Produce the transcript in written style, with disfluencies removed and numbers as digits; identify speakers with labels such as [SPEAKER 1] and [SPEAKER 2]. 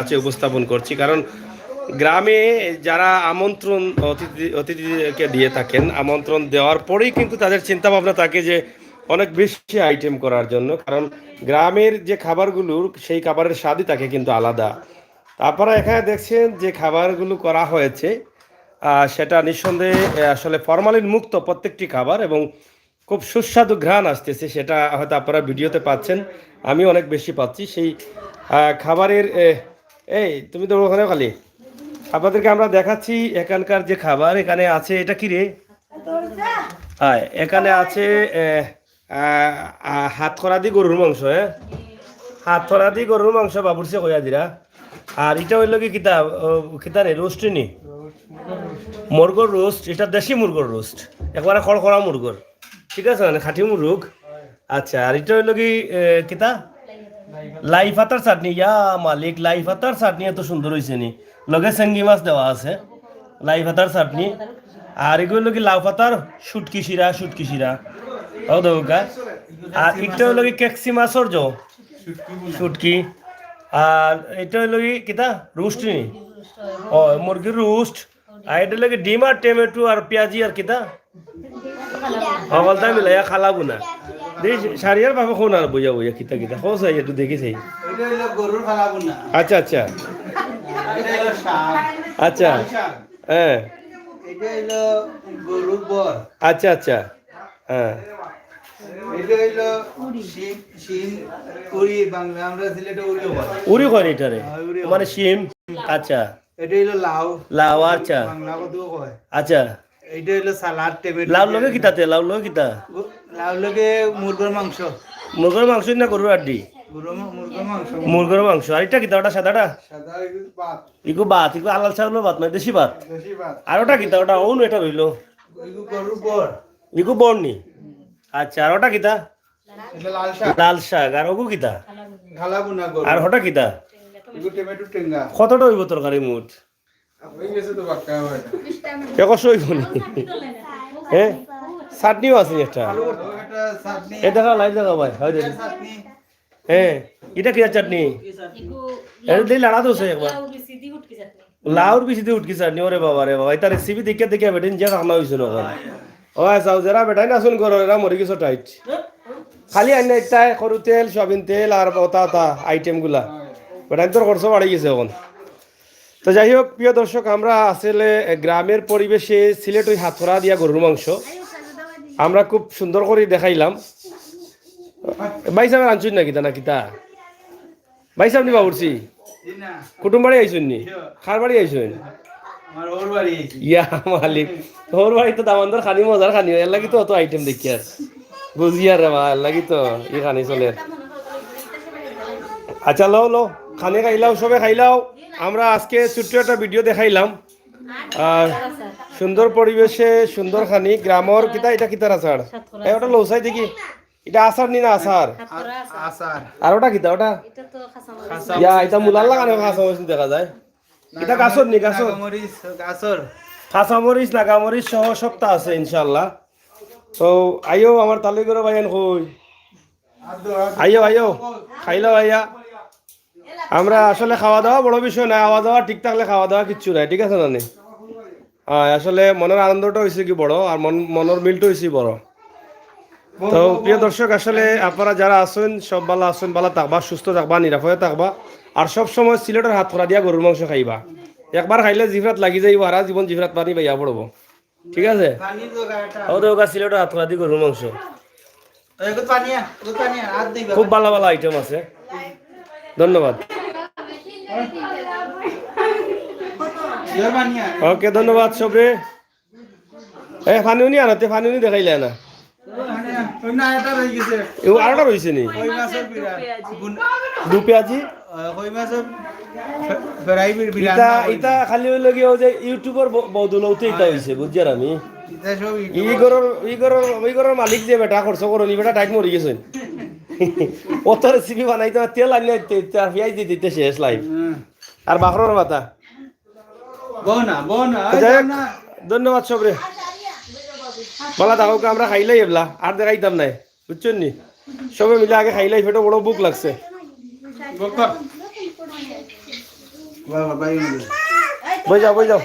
[SPEAKER 1] কাছে উপস্থাপন করছি, কারণ গ্রামে যারা আমন্ত্রণ অতিথিকে দিয়ে থাকেন, আমন্ত্রণ দেওয়ার পরেই কিন্তু তাদের চিন্তা ভাবনা থাকে যে অনেক বেশি আইটেম করার জন্য, কারণ গ্রামের যে খাবারগুলোর সেই খাবারের স্বাদই থাকে কিন্তু আলাদা। তারপরে এখানে দেখছেন যে খাবারগুলো করা হয়েছে, সেটা নিঃসন্দেহে আসলে ফরমালিন মুক্ত প্রত্যেকটি খাবার, এবং খুব সুস্বাদু ঘ্রাণ আসতেছে, সেটা হয়তো আপনারা ভিডিওতে পাচ্ছেন, আমি অনেক বেশি পাচ্ছি সেই খাবারের। এই তুমি তো ওখানে খালি আপনাদেরকে আমরা দেখাচ্ছি এখানকার যে খাবার এখানে আছে। এটা কি রে? হ্যাঁ, এখানে আছে হাতকড়া দি গরুর মাংস। হ্যাঁ, হাতকড়া দি গরুর মাংস বাবুরছে কইয়া দিরা। আর এটা হইল কি কিতাব কিতা রে? রোস্ট নি, মুরগোর রোস্ট। এটা দেশি মুরগোর রোস্ট, একবারে খড়খড়া মুরগোর, ঠিক আছে, মানে খাঁটি মুরগ। আচ্ছা, আর এটা হইল কি কিতা? লাই পাতার চাটনি। ইয়া মালিক, লাই পাতার চাটনি এত সুন্দর হয়েছে নি, লগে চেঙ্গি মাছ দেওয়া আছে, লাই পাতার চাটনি। আর এগুলো কি লাউ পাতার শুটকি শিরা ও দৌকা। আর এটা হলো কি কেকসি মাছর শুটকি। আর এটা হলো কি কিতা? রোস্ট নি, ও মুরগির রোস্ট। আর এটা হলো কি ডিম আর টমেটো আর পেঁয়াজি আর কিতা সকলটা মিলাইয়া খালাবো না। সারিয়ার বাবা কোন আর বইয়া বইয়া কিতা কিতা খোঁজ একটু দেখিছে। আচ্ছা আচ্ছা আচ্ছা, হ্যাঁ, আচ্ছা আচ্ছা, হ্যাঁ, উড়ি কয় এটারে, মানে শিম। আচ্ছা,
[SPEAKER 2] এটা হলো লাউ।
[SPEAKER 1] লাউ, আচ্ছা আচ্ছা।
[SPEAKER 2] এইটা হলো সালাদ, টমেটো।
[SPEAKER 1] লাউ লগে কিতাতে? লাউ লগে কিতা?
[SPEAKER 2] লাউ লগে মুরগির মাংস।
[SPEAKER 1] মুরগির মাংস না গরুর আড্ডি? মুরগির মাংস। আর এটা কিতা? ওটা সাদাটা? ইকু ভাত, ইকু আলাল চাউলের ভাত, মানে দেশি ভাত। আর ওটা কিতা? ওটা ওন এটা রইল ইকু বর্ণি। আচ্ছা, আর ওটা কিতা? লাল শাক। আর ওগু কিতা? আর ওটা কিতা? কতটা হইব তরকারি মুঠ? একশো হইব নি? হ্যাঁ, চাটনিও আছে একটা। এ দেখা লাইভ দেখা ভাই, হয় দেখি। হ্যাঁ, এটা কি চাটনি? এটা দিই লাড়া দোষে একবার লাউর বেশি দিয়ে উঠকি চাটনি। ওরে বাবা রে বাবা, এটা রেসিপি দেখে দেখে বেটেন যে রান্না হয়েছিল ওখান। ও চাও যারা বেটাই না শুন করো, এরা মরে গেছো টাইট। খালি আইনা একটা সরু তেল, সয়াবিন তেল আর ওটা আইটেম গুলা বেটাই তোর খরচ বাড়ি গেছে এখন। তো যাই হোক, প্রিয় দর্শক, আমরা আসলে গ্রামের পরিবেশে সিলেট ওই হাতকড়া দিয়া গরুর মাংস আমরা খুব সুন্দর করে দেখাইলাম। ভাই সাহেব আনছুন না কিতা? না কিতা ভাই সাহেব নি বাবুরছি কুটুম বাড়ি আইসুন নি? খার বাড়ি আইসুন? ইয়া মালিক, তোর বাড়ি তো দামান্দর খানি, মজার খানি, এর লাগি তো অত আইটেম দেখি আর বুঝি আর রে, এর লাগি তো ই খানি চলে। আচ্ছা, লো লো খানে খাইলাও, সবে খাইলাও। আমরা আজকে ছোট্ট একটা ভিডিও দেখাইলাম আর সুন্দর পরিবেশে সুন্দর খানি গ্রামর কিতা। এটা কিতার আচার? ওটা লৌসাই দেখি, এটা আচার নি না? আচার। আর ওটা কিতা? ওটা ইয়া, এটা মুলার লাগানো খাসা মরিচ দেখা যায়। এটা গাছর নি? গাছর খাসা মরিচ, নাগা মরিচ সহ সপ্তাহ আছে ইনশাল্লাহ। তো আইও আমার তালুই করে ভাইয়ান কই, আইও আইও খাইলাও আইয়া। আমরা আসলে খাওয়া দাওয়া বড় বিষয় না, খাওয়া দাওয়া ঠিক থাকলে খাওয়া দাওয়া কিচ্ছু নাই, ঠিক আছে না? আসলে মনের আনন্দটা হয়েছে কি বড়, আর মনের মিলটা হয়েছে বড়। তো প্রিয় দর্শক, আসলে আপনারা যারা আছেন সব ভালো আছেন, ভালো থাকবা, সুস্থ থাকবা, নিরাপদে থাকবা, আর সব সময় সিলেটের হাতকড়া দিয়া গরুর মাংস খাইবা। একবার খাইলে জিভরাত লাগি যাইব, সারা জীবন জিভরাত পানি পাইয়া পড়বো, ঠিক আছে? সিলেটের হাতকড়া দিয়ে গরুর মাংস খুব ভালো ভালো আইটেম আছে। ধন্যবাদ। ওকে, ধন্যবাদ সবে। ফানুনি আনতে, ফানুনি দেখাইলে না আরোটা রয়েছে নি? দু পেঁয়াজি ইটা খালি হইল কি যে ইউটিউবের বদলতে ইটা হয়েছে, বুঝছি। আর আমি ইগরের মালিক যে বেটা খরচ করনি, বেটা টাইট মরি গেছেন। অত রেসিপি বানাইতে তেল আনি পেঁয়াজ দিয়ে দিতে শেষ লাইফ। আর বাখরের মাথা। ধন্যবাদ সবরে, বলা থাকুক। আমরা খাইলাই এবলা আর দেখাইতাম নাই, বুঝছেন নি? সবে মিলে আগে খাইলাই, ফেটে বড় বুক লাগছে।
[SPEAKER 2] বাবা বাই
[SPEAKER 1] বই যাও